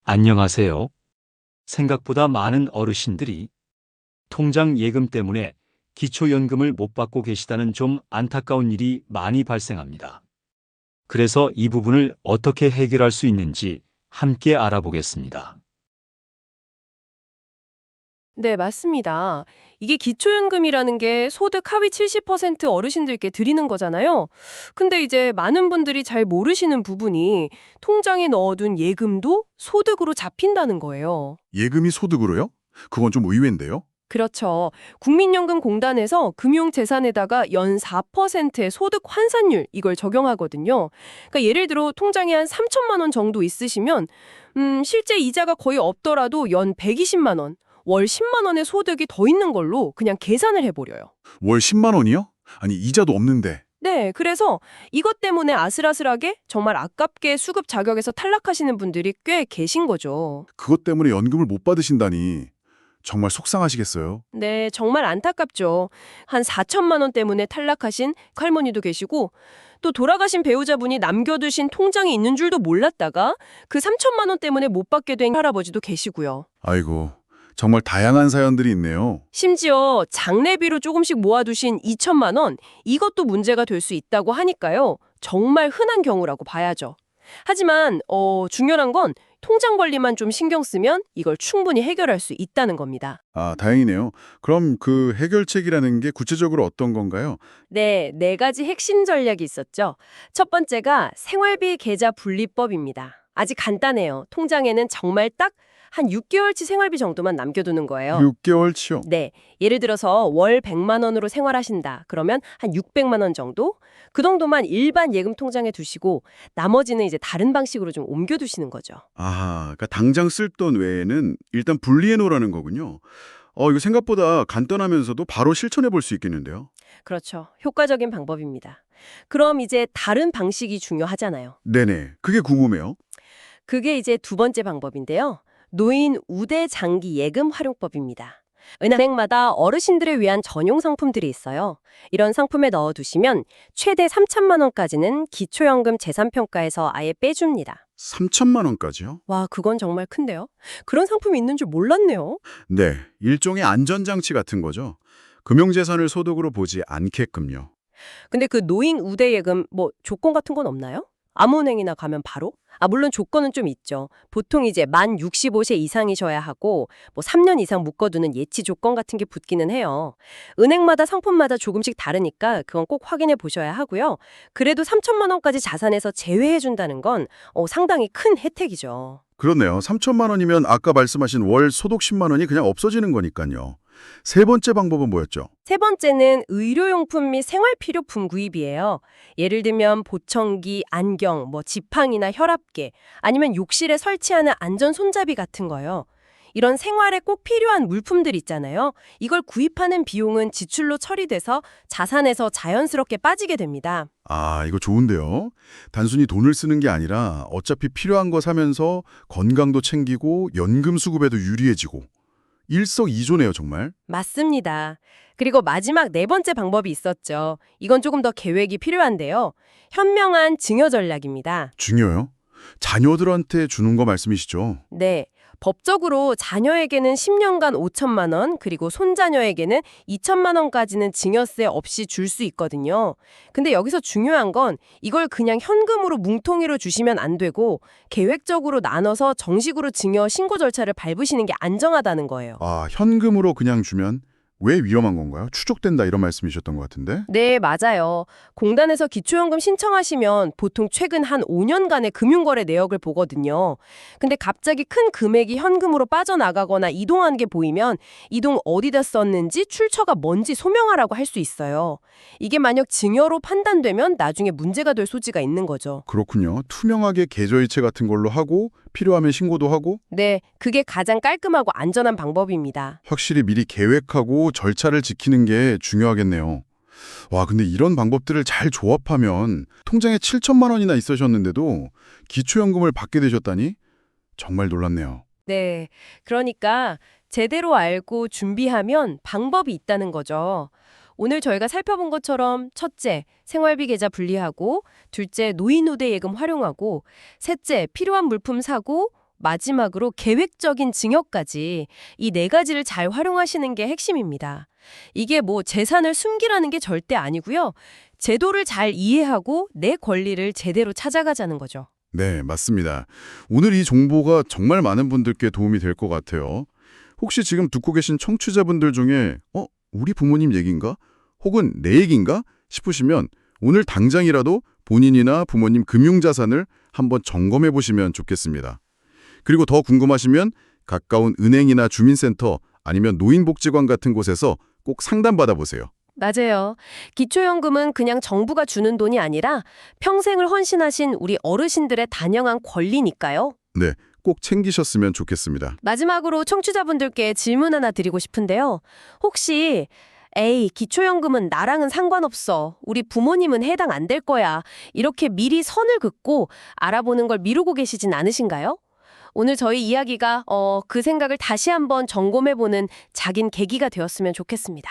안녕하세요. 생각보다 많은 어르신들이 통장 예금 때문에 기초연금을 못 받고 계시다는 좀 안타까운 일이 많이 발생합니다. 그래서 이 부분을 어떻게 해결할 수 있는지 함께 알아보겠습니다. 네, 맞습니다. 이게 기초연금이라는 게 소득 하위 70% 어르신들께 드리는 거잖아요. 근데 이제 많은 분들이 잘 모르시는 부분이 통장에 넣어둔 예금도 소득으로 잡힌다는 거예요. 예금이 소득으로요? 그건 좀 의외인데요? 그렇죠. 국민연금공단에서 금융재산에다가 연 4%의 소득 환산율 이걸 적용하거든요. 그러니까 예를 들어 통장에 한 3천만 원 정도 있으시면 실제 이자가 거의 없더라도 연 120만 원, 월 10만 원의 소득이 더 있는 걸로 그냥 계산을 해버려요. 월 10만 원이요? 아니, 이자도 없는데. 네, 그래서 이것 때문에 아슬아슬하게 정말 아깝게 수급 자격에서 탈락하시는 분들이 꽤 계신 거죠. 그것 때문에 연금을 못 받으신다니 정말 속상하시겠어요? 네, 정말 안타깝죠. 한 4천만 원 때문에 탈락하신 할머니도 계시고 또 돌아가신 배우자분이 남겨두신 통장이 있는 줄도 몰랐다가 그 3천만 원 때문에 못 받게 된 할아버지도 계시고요. 아이고, 정말 다양한 사연들이 있네요. 심지어 장례비로 조금씩 모아두신 2천만 원, 이것도 문제가 될 수 있다고 하니까요. 정말 흔한 경우라고 봐야죠. 하지만 중요한 건 통장 관리만 좀 신경 쓰면 이걸 충분히 해결할 수 있다는 겁니다. 아, 다행이네요. 그럼 그 해결책이라는 게 구체적으로 어떤 건가요? 네, 네 가지 핵심 전략이 있었죠. 첫 번째가 생활비 계좌 분리법입니다. 아주 간단해요. 통장에는 정말 딱 한 6개월치 생활비 정도만 남겨두는 거예요. 6개월치요? 네, 예를 들어서 월 100만 원으로 생활하신다. 그러면 한 600만 원 정도? 그 정도만 일반 예금 통장에 두시고 나머지는 이제 다른 방식으로 좀 옮겨두시는 거죠. 아, 그러니까 당장 쓸 돈 외에는 일단 분리해 놓으라는 거군요. 이거 생각보다 간단하면서도 바로 실천해 볼 수 있겠는데요? 그렇죠. 효과적인 방법입니다. 그럼 이제 다른 방식이 중요하잖아요. 네네. 그게 궁금해요. 그게 이제 두 번째 방법인데요. 노인 우대 장기 예금 활용법입니다. 은행마다 어르신들을 위한 전용 상품들이 있어요. 이런 상품에 넣어두시면 최대 3천만 원까지는 기초연금 재산평가에서 아예 빼줍니다. 3천만 원까지요? 와, 그건 정말 큰데요? 그런 상품이 있는 줄 몰랐네요. 네, 일종의 안전장치 같은 거죠. 금융재산을 소득으로 보지 않게끔요. 근데 그 노인 우대 예금 뭐 조건 같은 건 없나요? 아무 은행이나 가면 바로? 물론 조건은 좀 있죠. 보통 이제 만 65세 이상이셔야 하고 뭐 3년 이상 묶어두는 예치 조건 같은 게 붙기는 해요. 은행마다 상품마다 조금씩 다르니까 그건 꼭 확인해 보셔야 하고요. 그래도 3천만 원까지 자산에서 제외해 준다는 건 상당히 큰 혜택이죠. 그렇네요. 3천만 원이면 아까 말씀하신 월 소득 10만 원이 그냥 없어지는 거니까요. 세 번째 방법은 뭐였죠? 세 번째는 의료용품 및 생활필요품 구입이에요. 예를 들면 보청기, 안경, 뭐 지팡이나 혈압계, 아니면 욕실에 설치하는 안전 손잡이 같은 거요. 이런 생활에 꼭 필요한 물품들 있잖아요. 이걸 구입하는 비용은 지출로 처리돼서 자산에서 자연스럽게 빠지게 됩니다. 아, 이거 좋은데요. 단순히 돈을 쓰는 게 아니라 어차피 필요한 거 사면서 건강도 챙기고 연금 수급에도 유리해지고 일석이조네요, 정말. 맞습니다. 그리고 마지막 네 번째 방법이 있었죠. 이건 조금 더 계획이 필요한데요. 현명한 증여 전략입니다. 중요해요. 자녀들한테 주는 거 말씀이시죠? 네. 법적으로 자녀에게는 10년간 5천만 원, 그리고 손자녀에게는 2천만 원까지는 증여세 없이 줄 수 있거든요. 근데 여기서 중요한 건 이걸 그냥 현금으로 뭉텅이로 주시면 안 되고 계획적으로 나눠서 정식으로 증여 신고 절차를 밟으시는 게 안정하다는 거예요. 아, 현금으로 그냥 주면 왜 위험한 건가요? 추적된다 이런 말씀이셨던 것 같은데? 네, 맞아요. 공단에서 기초연금 신청하시면 보통 최근 한 5년간의 금융거래 내역을 보거든요. 근데 갑자기 큰 금액이 현금으로 빠져나가거나 이동한 게 보이면 이동 어디다 썼는지 출처가 뭔지 소명하라고 할 수 있어요. 이게 만약 증여로 판단되면 나중에 문제가 될 소지가 있는 거죠. 그렇군요. 투명하게 계좌이체 같은 걸로 하고 필요하면 신고도 하고 네, 그게 가장 깔끔하고 안전한 방법입니다. 확실히 미리 계획하고 절차를 지키는 게 중요하겠네요. 와, 근데 이런 방법들을 잘 조합하면 통장에 7천만 원이나 있으셨는데도 기초연금을 받게 되셨다니 정말 놀랍네요. 네, 그러니까 제대로 알고 준비하면 방법이 있다는 거죠. 오늘 저희가 살펴본 것처럼 첫째, 생활비 계좌 분리하고 둘째, 노인우대 예금 활용하고 셋째, 필요한 물품 사고 마지막으로 계획적인 증여까지 이 네 가지를 잘 활용하시는 게 핵심입니다. 이게 뭐 재산을 숨기라는 게 절대 아니고요. 제도를 잘 이해하고 내 권리를 제대로 찾아가자는 거죠. 네, 맞습니다. 오늘 이 정보가 정말 많은 분들께 도움이 될 것 같아요. 혹시 지금 듣고 계신 청취자분들 중에 우리 부모님 얘기인가? 혹은 내 얘기인가? 싶으시면 오늘 당장이라도 본인이나 부모님 금융자산을 한번 점검해 보시면 좋겠습니다. 그리고 더 궁금하시면 가까운 은행이나 주민센터 아니면 노인복지관 같은 곳에서 꼭 상담받아 보세요. 맞아요. 기초연금은 그냥 정부가 주는 돈이 아니라 평생을 헌신하신 우리 어르신들의 단연한 권리니까요. 네, 꼭 챙기셨으면 좋겠습니다. 마지막으로 청취자분들께 질문 하나 드리고 싶은데요. 혹시 에이, 기초연금은 나랑은 상관없어. 우리 부모님은 해당 안 될 거야. 이렇게 미리 선을 긋고 알아보는 걸 미루고 계시진 않으신가요? 오늘 저희 이야기가 그 생각을 다시 한번 점검해보는 작은 계기가 되었으면 좋겠습니다.